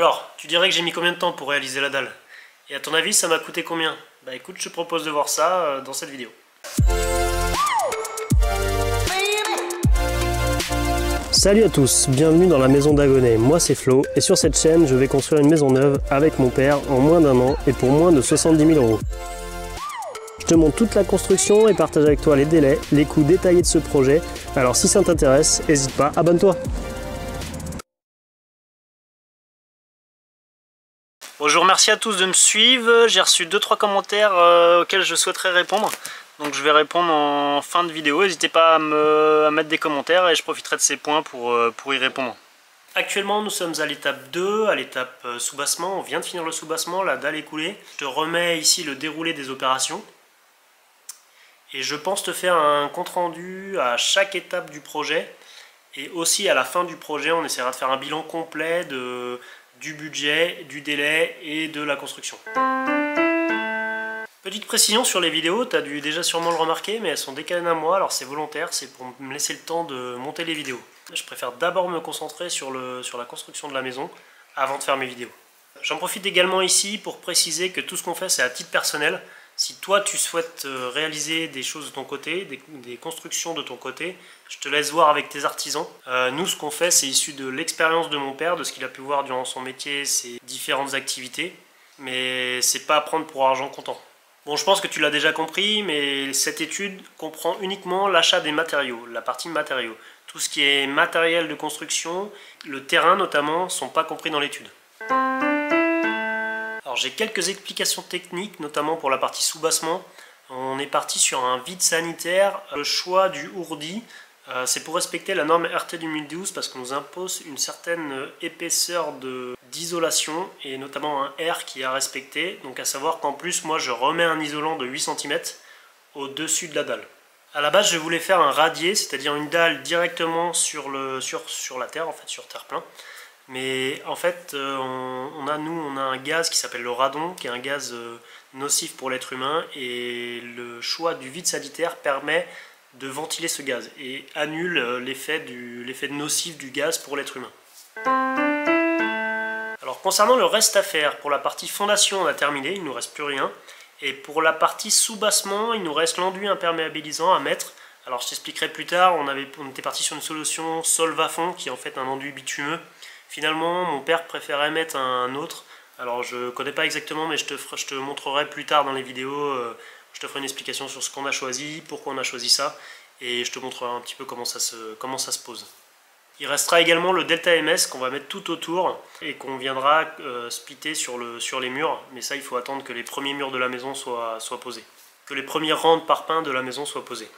Alors, tu dirais que j'ai mis combien de temps pour réaliser la dalle? Et à ton avis, ça m'a coûté combien? Bah écoute, je te propose de voir ça dans cette vidéo. Salut à tous, bienvenue dans la maison d'Agoney, moi c'est Flo, et sur cette chaîne, je vais construire une maison neuve avec mon père en moins d'1 an et pour moins de 70 000 €. Je te montre toute la construction et partage avec toi les délais, les coûts détaillés de ce projet, alors si ça t'intéresse, n'hésite pas, abonne-toi. Bonjour, merci à tous de me suivre. J'ai reçu 2-3 commentaires auxquels je souhaiterais répondre. Donc je vais répondre en fin de vidéo. N'hésitez pas à mettre des commentaires et je profiterai de ces points pour y répondre. Actuellement, nous sommes à l'étape 2, à l'étape soubassement. On vient de finir le soubassement, la dalle est coulée. Je te remets ici le déroulé des opérations. Et je pense te faire un compte-rendu à chaque étape du projet. Et aussi à la fin du projet, on essaiera de faire un bilan complet du budget, du délai et de la construction. Petite précision sur les vidéos, tu as dû déjà sûrement le remarquer, mais elles sont décalées d'un mois, alors c'est volontaire, c'est pour me laisser le temps de monter les vidéos. Je préfère d'abord me concentrer sur la construction de la maison avant de faire mes vidéos. J'en profite également ici pour préciser que tout ce qu'on fait c'est à titre personnel. Si toi tu souhaites réaliser des choses de ton côté, des constructions de ton côté, je te laisse voir avec tes artisans. Nous ce qu'on fait c'est issu de l'expérience de mon père, de ce qu'il a pu voir durant son métier, ses différentes activités, mais c'est pas à prendre pour argent comptant. Bon, je pense que tu l'as déjà compris, mais cette étude comprend uniquement l'achat des matériaux, la partie matériaux. Tout ce qui est matériel de construction, le terrain notamment, ne sont pas compris dans l'étude. Alors j'ai quelques explications techniques, notamment pour la partie soubassement. On est parti sur un vide sanitaire. Le choix du ourdi, c'est pour respecter la norme RT 2012 parce qu'on nous impose une certaine épaisseur d'isolation et notamment un R qui est à respecter. Donc à savoir qu'en plus moi je remets un isolant de 8 cm au-dessus de la dalle. A la base je voulais faire un radier, c'est-à-dire une dalle directement sur la terre, en fait sur terre-plein. Mais en fait, on a un gaz qui s'appelle le radon, qui est un gaz nocif pour l'être humain, et le choix du vide sanitaire permet de ventiler ce gaz et annule l'effet nocif du gaz pour l'être humain. Alors concernant le reste à faire, pour la partie fondation on a terminé, il ne nous reste plus rien. Et pour la partie soubassement, il nous reste l'enduit imperméabilisant à mettre. Alors je t'expliquerai plus tard, on était parti sur une solution Solvafond qui est en fait un enduit bitumeux. Finalement, mon père préférait mettre un autre. Alors je ne connais pas exactement, mais je te montrerai plus tard dans les vidéos. Je te ferai une explication sur ce qu'on a choisi, pourquoi on a choisi ça. Et je te montrerai un petit peu comment ça se pose. Il restera également le Delta MS qu'on va mettre tout autour et qu'on viendra splitter sur les murs. Mais ça, il faut attendre que les premiers murs de la maison soient posés. Que les premiers rangs de parpaings de la maison soient posés.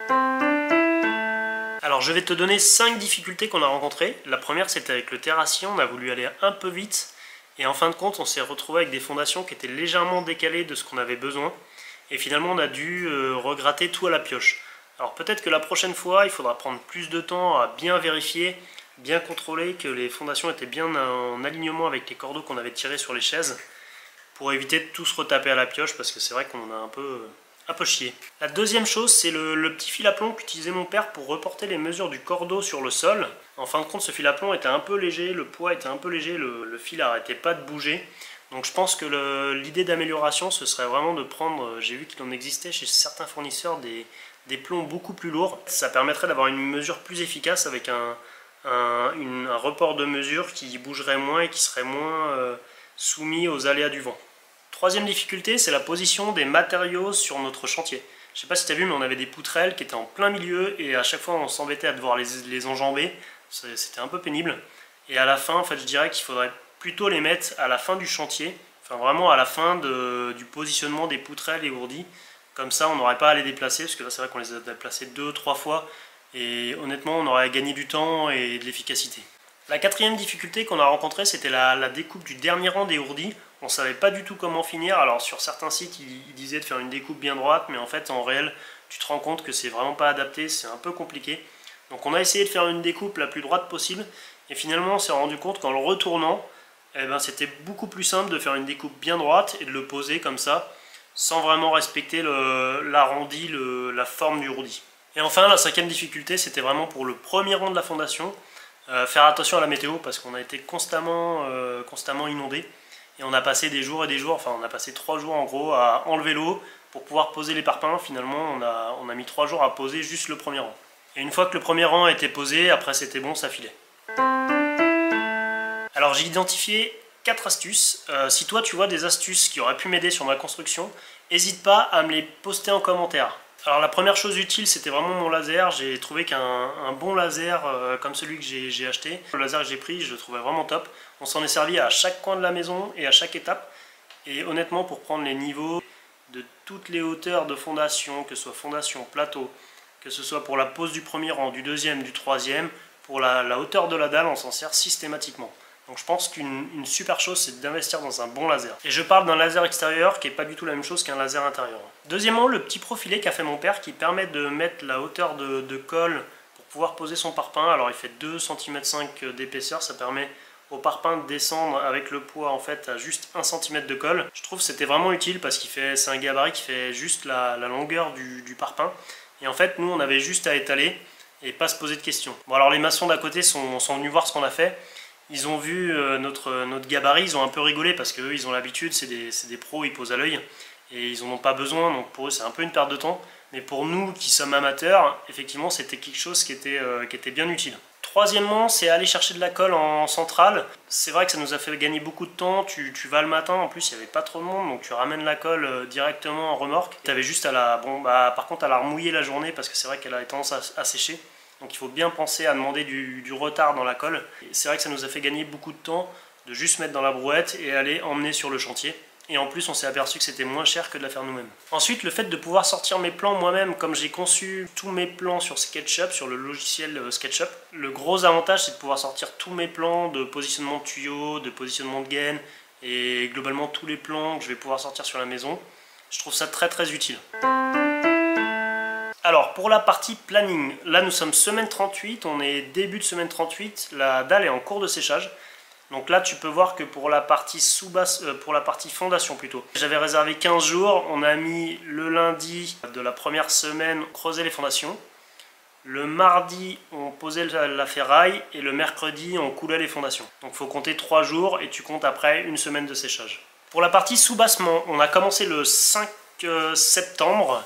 Alors je vais te donner 5 difficultés qu'on a rencontrées. La première c'était avec le terrassier, on a voulu aller un peu vite et en fin de compte on s'est retrouvé avec des fondations qui étaient légèrement décalées de ce qu'on avait besoin et finalement on a dû regratter tout à la pioche. Alors peut-être que la prochaine fois il faudra prendre plus de temps à bien vérifier, bien contrôler que les fondations étaient bien en alignement avec les cordeaux qu'on avait tirés sur les chaises pour éviter de tout se retaper à la pioche parce que c'est vrai qu'on en a un peu chier. La deuxième chose, c'est le petit fil à plomb qu'utilisait mon père pour reporter les mesures du cordeau sur le sol. En fin de compte, ce fil à plomb était un peu léger, le poids était un peu léger, le fil n'arrêtait pas de bouger. Donc je pense que l'idée d'amélioration, ce serait vraiment de prendre, j'ai vu qu'il en existait chez certains fournisseurs, des plombs beaucoup plus lourds. Ça permettrait d'avoir une mesure plus efficace avec un report de mesure qui bougerait moins et qui serait moins soumis aux aléas du vent. Troisième difficulté, c'est la position des matériaux sur notre chantier. Je ne sais pas si tu as vu, mais on avait des poutrelles qui étaient en plein milieu et à chaque fois on s'embêtait à devoir les enjamber. C'était un peu pénible. Et à la fin, en fait, je dirais qu'il faudrait plutôt les mettre à la fin du chantier, enfin vraiment à la fin du positionnement des poutrelles et ourdis. Comme ça, on n'aurait pas à les déplacer, parce que là, c'est vrai qu'on les a déplacés 2-3 fois. Et honnêtement, on aurait gagné du temps et de l'efficacité. La quatrième difficulté qu'on a rencontrée, c'était la découpe du dernier rang des ourdis. On ne savait pas du tout comment finir. Alors sur certains sites, ils disaient de faire une découpe bien droite, mais en fait, en réel, tu te rends compte que c'est vraiment pas adapté, c'est un peu compliqué. Donc on a essayé de faire une découpe la plus droite possible, et finalement, on s'est rendu compte qu'en le retournant, eh ben, c'était beaucoup plus simple de faire une découpe bien droite et de le poser comme ça, sans vraiment respecter l'arrondi, la forme du ourdi. Et enfin, la cinquième difficulté, c'était vraiment pour le premier rang de la fondation. Faire attention à la météo parce qu'on a été constamment inondé. Et on a passé des jours et des jours, enfin on a passé 3 jours en gros à enlever l'eau pour pouvoir poser les parpaings. Finalement on a mis 3 jours à poser juste le premier rang. Et une fois que le premier rang était posé, après c'était bon, ça filait. Alors j'ai identifié 4 astuces. Si toi tu vois des astuces qui auraient pu m'aider sur ma construction, n'hésite pas à me les poster en commentaire. Alors la première chose utile, c'était vraiment mon laser. J'ai trouvé qu'un bon laser comme celui que j'ai acheté, le laser que j'ai pris, je le trouvais vraiment top. On s'en est servi à chaque coin de la maison et à chaque étape. Et honnêtement, pour prendre les niveaux de toutes les hauteurs de fondation, que ce soit fondation, plateau, que ce soit pour la pose du premier rang, du deuxième, du troisième, pour la hauteur de la dalle, on s'en sert systématiquement. Donc je pense qu'une super chose, c'est d'investir dans un bon laser. Et je parle d'un laser extérieur qui n'est pas du tout la même chose qu'un laser intérieur. Deuxièmement, le petit profilet qu'a fait mon père qui permet de mettre la hauteur de colle pour pouvoir poser son parpaing. Alors il fait 2,5 cm d'épaisseur, ça permet au parpaing de descendre avec le poids en fait à juste 1 cm de colle. Je trouve que c'était vraiment utile parce qu'il c'est un gabarit qui fait juste la longueur du parpaing. Et en fait, nous on avait juste à étaler et pas se poser de questions. Bon alors les maçons d'à côté sont venus voir ce qu'on a fait. Ils ont vu notre gabarit, ils ont un peu rigolé parce qu'eux ils ont l'habitude, c'est des pros, ils posent à l'œil et ils n'en ont pas besoin, donc pour eux c'est un peu une perte de temps. Mais pour nous qui sommes amateurs, effectivement c'était quelque chose qui était bien utile. Troisièmement, c'est aller chercher de la colle en centrale. C'est vrai que ça nous a fait gagner beaucoup de temps. Tu vas le matin, en plus il n'y avait pas trop de monde, donc tu ramènes la colle directement en remorque. Tu avais juste à par contre à la remouiller la journée parce que c'est vrai qu'elle a tendance à sécher. Donc il faut bien penser à demander du retard dans la colle. C'est vrai que ça nous a fait gagner beaucoup de temps de juste mettre dans la brouette et aller emmener sur le chantier. Et en plus on s'est aperçu que c'était moins cher que de la faire nous-mêmes. Ensuite, le fait de pouvoir sortir mes plans moi-même, comme j'ai conçu tous mes plans sur SketchUp, sur le logiciel SketchUp, le gros avantage c'est de pouvoir sortir tous mes plans de positionnement de tuyaux, de positionnement de gaine, et globalement tous les plans que je vais pouvoir sortir sur la maison. Je trouve ça très très utile. Alors pour la partie planning, là nous sommes semaine 38, on est début de semaine 38, la dalle est en cours de séchage. Donc là tu peux voir que pour la partie pour la partie fondation plutôt, j'avais réservé 15 jours, on a mis le lundi de la première semaine creuser les fondations. Le mardi on posait la ferraille et le mercredi on coulait les fondations. Donc il faut compter 3 jours et tu comptes après une semaine de séchage. Pour la partie soubassement, on a commencé le 5 septembre.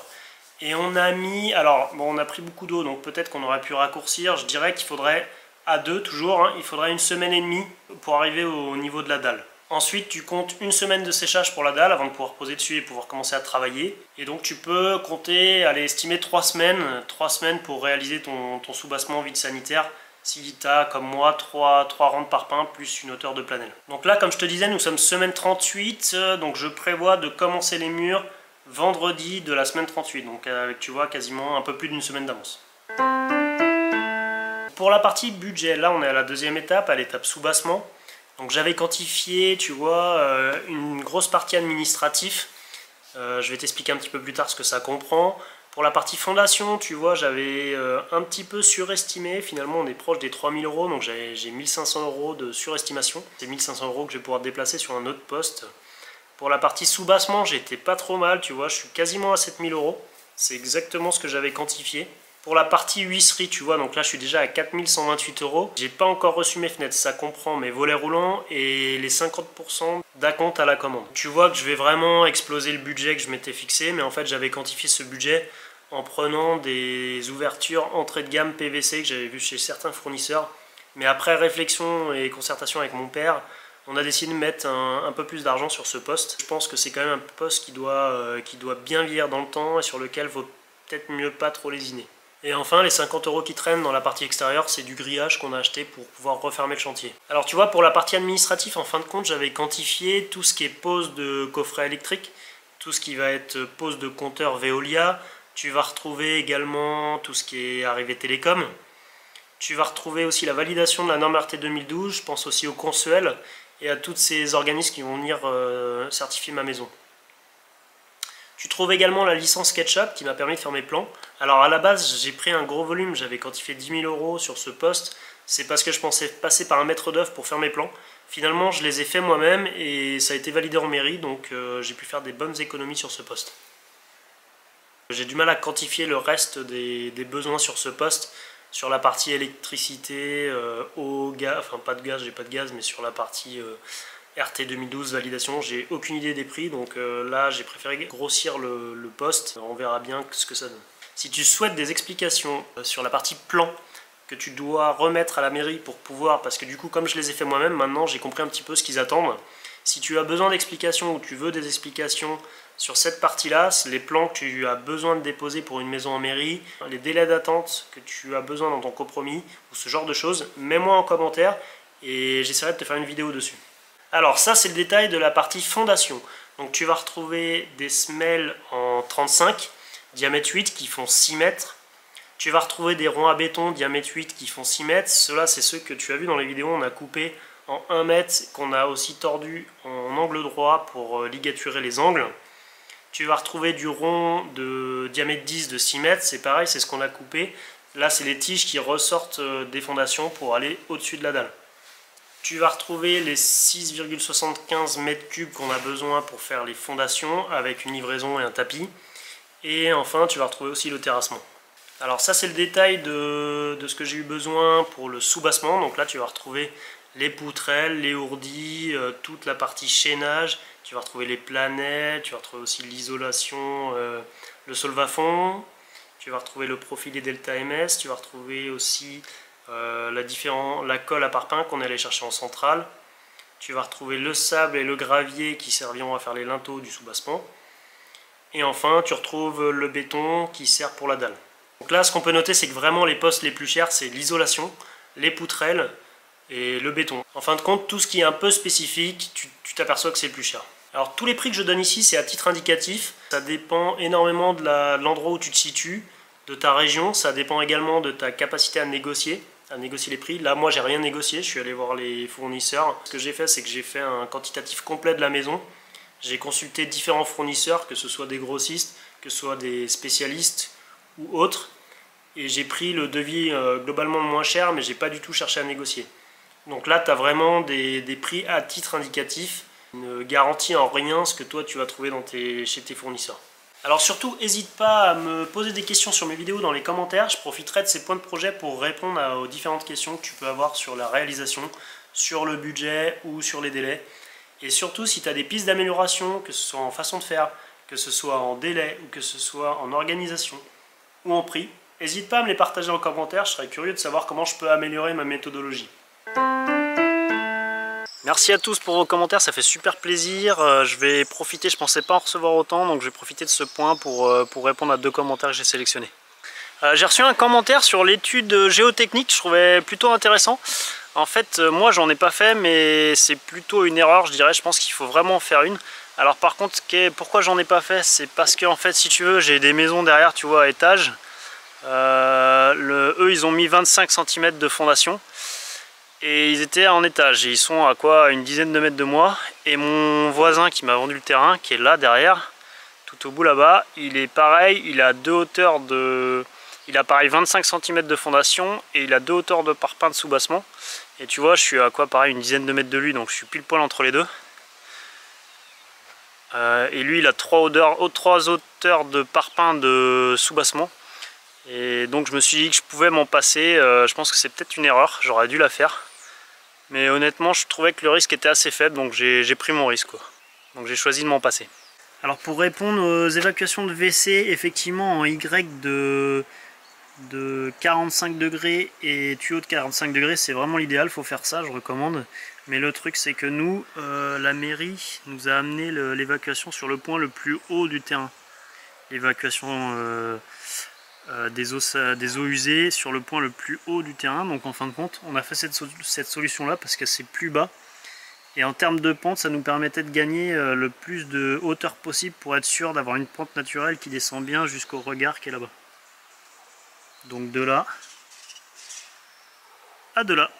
Et on a mis, alors bon on a pris beaucoup d'eau donc peut-être qu'on aurait pu raccourcir, je dirais qu'il faudrait, à 2 toujours, hein, il faudrait 1 semaine et demie pour arriver au niveau de la dalle. Ensuite tu comptes 1 semaine de séchage pour la dalle avant de pouvoir poser dessus et pouvoir commencer à travailler. Et donc tu peux compter, aller estimer 3 semaines pour réaliser ton soubassement vide sanitaire. Si tu as comme moi 3 rangs de parpaing plus une hauteur de planelle. Donc là comme je te disais nous sommes semaine 38, donc je prévois de commencer les murs vendredi de la semaine 38, donc avec tu vois quasiment un peu plus d'une semaine d'avance. Pour la partie budget, là on est à la deuxième étape, à l'étape soubassement. Donc j'avais quantifié, tu vois, une grosse partie administrative. Je vais t'expliquer un petit peu plus tard ce que ça comprend. Pour la partie fondation, tu vois, j'avais un petit peu surestimé. Finalement, on est proche des 3000 €, donc j'ai 1500 € de surestimation. C'est 1500 € que je vais pouvoir déplacer sur un autre poste. Pour la partie soubassement, j'étais pas trop mal, tu vois, je suis quasiment à 7000 €. C'est exactement ce que j'avais quantifié. Pour la partie huisserie, tu vois, donc là je suis déjà à 4128 €. J'ai pas encore reçu mes fenêtres, ça comprend mes volets roulants et les 50% d'acompte à la commande. Tu vois que je vais vraiment exploser le budget que je m'étais fixé, mais en fait j'avais quantifié ce budget en prenant des ouvertures entrée de gamme PVC que j'avais vu chez certains fournisseurs. Mais après réflexion et concertation avec mon père, on a décidé de mettre un peu plus d'argent sur ce poste. Je pense que c'est quand même un poste qui doit bien vieillir dans le temps et sur lequel il vaut peut-être mieux pas trop lésiner. Et enfin, les 50 € qui traînent dans la partie extérieure, c'est du grillage qu'on a acheté pour pouvoir refermer le chantier. Alors tu vois, pour la partie administrative, en fin de compte, j'avais quantifié tout ce qui est pose de coffret électrique, tout ce qui va être pose de compteur Veolia. Tu vas retrouver également tout ce qui est arrivé télécom. Tu vas retrouver aussi la validation de la norme RT 2012, je pense aussi au Consuel et à tous ces organismes qui vont venir certifier ma maison. Tu trouves également la licence SketchUp qui m'a permis de faire mes plans. Alors à la base j'ai pris un gros volume, j'avais quantifié 10 000 € sur ce poste. C'est parce que je pensais passer par un maître d'œuvre pour faire mes plans. Finalement je les ai fait moi-même et ça a été validé en mairie, donc j'ai pu faire des bonnes économies sur ce poste. J'ai du mal à quantifier le reste des besoins sur ce poste. Sur la partie électricité, eau, gaz, enfin pas de gaz, j'ai pas de gaz, mais sur la partie RT 2012 validation, j'ai aucune idée des prix, donc là j'ai préféré grossir le poste, on verra bien ce que ça donne. Si tu souhaites des explications sur la partie plan que tu dois remettre à la mairie pour pouvoir, parce que du coup comme je les ai fait moi-même, maintenant j'ai compris un petit peu ce qu'ils attendent. Si tu as besoin d'explications ou tu veux des explications sur cette partie-là, les plans que tu as besoin de déposer pour une maison en mairie, les délais d'attente que tu as besoin dans ton compromis, ou ce genre de choses, mets-moi en commentaire et j'essaierai de te faire une vidéo dessus. Alors ça c'est le détail de la partie fondation. Donc tu vas retrouver des semelles en 35, diamètre 8 qui font 6 mètres. Tu vas retrouver des ronds à béton diamètre 8 qui font 6 mètres. Ceux-là c'est ceux que tu as vu dans les vidéos, on a coupé en 1 mètre, qu'on a aussi tordu en angle droit pour ligaturer les angles. Tu vas retrouver du rond de diamètre 10 de 6 mètres, c'est pareil, c'est ce qu'on a coupé. Là, c'est les tiges qui ressortent des fondations pour aller au-dessus de la dalle. Tu vas retrouver les 6,75 mètres cubes qu'on a besoin pour faire les fondations avec une livraison et un tapis. Et enfin, tu vas retrouver aussi le terrassement. Alors ça, c'est le détail de ce que j'ai eu besoin pour le soubassement. Donc là, tu vas retrouver les poutrelles, les ourdis, toute la partie chaînage. Tu vas retrouver les planets, tu vas retrouver aussi l'isolation, le solvafond. Tu vas retrouver le profilé Delta MS. Tu vas retrouver aussi la colle à parpaing qu'on est allé chercher en centrale. Tu vas retrouver le sable et le gravier qui serviront à faire les linteaux du soubassement. Et enfin, tu retrouves le béton qui sert pour la dalle. Donc là, ce qu'on peut noter, c'est que vraiment les postes les plus chers, c'est l'isolation, les poutrelles et le béton. En fin de compte, tout ce qui est un peu spécifique, tu t'aperçois que c'est le plus cher. Alors tous les prix que je donne ici, c'est à titre indicatif. Ça dépend énormément de l'endroit où tu te situes, de ta région. Ça dépend également de ta capacité à négocier les prix. Là, moi, j'ai rien négocié. Je suis allé voir les fournisseurs. Ce que j'ai fait, c'est que j'ai fait un quantitatif complet de la maison. J'ai consulté différents fournisseurs, que ce soit des grossistes, que ce soit des spécialistes ou autres. Et j'ai pris le devis globalement le moins cher, mais j'ai pas du tout cherché à négocier. Donc là, tu as vraiment des prix à titre indicatif. Ne garantit en rien ce que toi tu vas trouver chez tes fournisseurs. Alors surtout, n'hésite pas à me poser des questions sur mes vidéos dans les commentaires. Je profiterai de ces points de projet pour répondre aux différentes questions que tu peux avoir sur la réalisation, sur le budget ou sur les délais. Et surtout, si tu as des pistes d'amélioration, que ce soit en façon de faire, que ce soit en délai ou que ce soit en organisation ou en prix, n'hésite pas à me les partager en commentaire. Je serais curieux de savoir comment je peux améliorer ma méthodologie. Merci à tous pour vos commentaires, ça fait super plaisir. Je vais profiter, je pensais pas en recevoir autant, donc je vais profiter de ce point pour répondre à 2 commentaires que j'ai sélectionnés. J'ai reçu un commentaire sur l'étude géotechnique, je trouvais plutôt intéressant. En fait, moi j'en ai pas fait, mais c'est plutôt une erreur, je dirais. Je pense qu'il faut vraiment en faire une. Alors par contre, pourquoi j'en ai pas fait? C'est parce que en fait, si tu veux, j'ai des maisons derrière, tu vois, à étage. Eux, ils ont mis 25 cm de fondation. Et ils étaient en étage, et ils sont à quoi, une dizaine de mètres de moi. Et mon voisin qui m'a vendu le terrain, qui est là derrière, tout au bout là-bas, il est pareil, il a 2 hauteurs de... Il a pareil 25 cm de fondation, et il a 2 hauteurs de parpaing de soubassement. Et tu vois, je suis à quoi, pareil, une dizaine de mètres de lui, donc je suis pile poil entre les deux. Et lui, il a 3 hauteurs de parpaing de soubassement. Et donc je me suis dit que je pouvais m'en passer. Je pense que c'est peut-être une erreur, j'aurais dû la faire. Mais honnêtement, je trouvais que le risque était assez faible, donc j'ai pris mon risque, quoi. Donc j'ai choisi de m'en passer. Alors pour répondre aux évacuations de WC, effectivement en Y de 45 degrés et tuyau de 45 degrés, c'est vraiment l'idéal, il faut faire ça, je recommande. Mais le truc c'est que nous, la mairie nous a amené l'évacuation sur le point le plus haut du terrain. L'évacuation des eaux usées sur le point le plus haut du terrain. Donc en fin de compte, on a fait cette solution là parce que c'est plus bas. Et en termes de pente, ça nous permettait de gagner le plus de hauteur possible pour être sûr d'avoir une pente naturelle qui descend bien jusqu'au regard qui est là-bas. Donc de là à de là.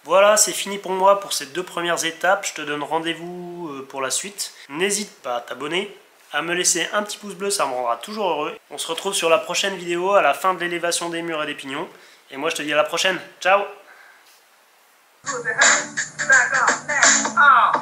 Voilà, c'est fini pour moi pour ces 2 premières étapes. Je te donne rendez-vous pour la suite. N'hésite pas à t'abonner, à me laisser un petit pouce bleu, ça me rendra toujours heureux. On se retrouve sur la prochaine vidéo à la fin de l'élévation des murs et des pignons. Et moi je te dis à la prochaine. Ciao! Back up, back up.